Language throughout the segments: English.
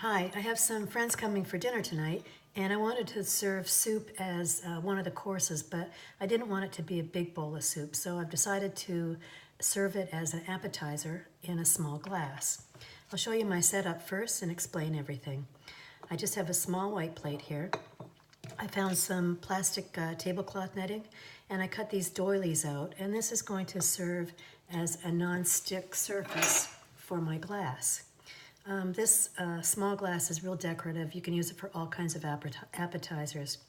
Hi, I have some friends coming for dinner tonight, and I wanted to serve soup as one of the courses, but I didn't want it to be a big bowl of soup, so I've decided to serve it as an appetizer in a small glass. I'll show you my setup first and explain everything. I just have a small white plate here. I found some plastic tablecloth netting, and I cut these doilies out, and this is going to serve as a non-stick surface for my glass. This small glass is real decorative. You can use it for all kinds of appetizers.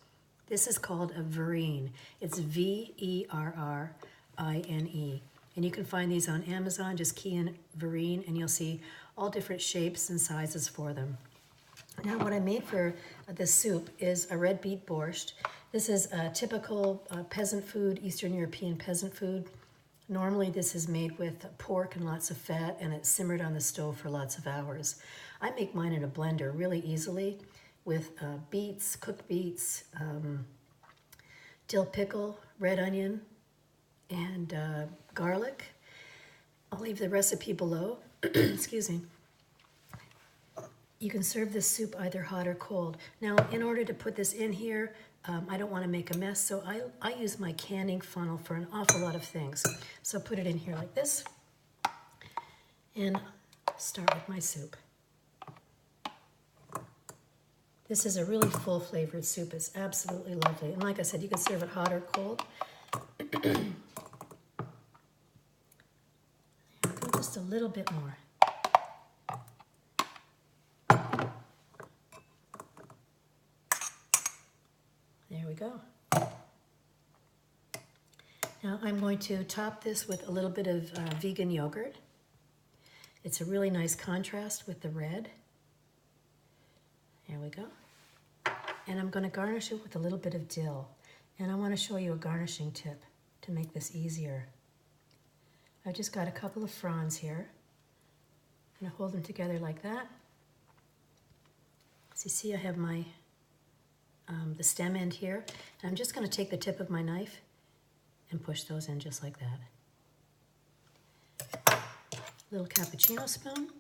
This is called a verrine. It's Verrine. And you can find these on Amazon. Just key in verrine and you'll see all different shapes and sizes for them. Now what I made for this soup is a red beet borscht. This is a typical peasant food, Eastern European peasant food. Normally this is made with pork and lots of fat, and it's simmered on the stove for lots of hours. I make mine in a blender really easily with beets, cooked beets, dill pickle, red onion, and garlic. I'll leave the recipe below. Excuse me. You can serve this soup either hot or cold. Now, in order to put this in here, I don't want to make a mess, so I use my canning funnel for an awful lot of things. So put it in here like this, and start with my soup. This is a really full flavored soup. It's absolutely lovely. And like I said, you can serve it hot or cold. Just a little bit more. There we go. Now I'm going to top this with a little bit of vegan yogurt. It's a really nice contrast with the red. There we go. And I'm going to garnish it with a little bit of dill. And I want to show you a garnishing tip to make this easier. I've just got a couple of fronds here. I'm going to hold them together like that. So you see I have my the stem end here. And I'm just going to take the tip of my knife and push those in just like that. Little cappuccino spoon,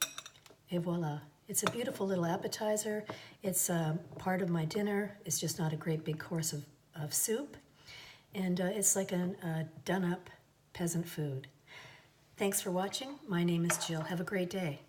et voila. It's a beautiful little appetizer. It's part of my dinner. It's just not a great big course of soup. And it's like a done-up peasant food. Thanks for watching. My name is Jill. Have a great day.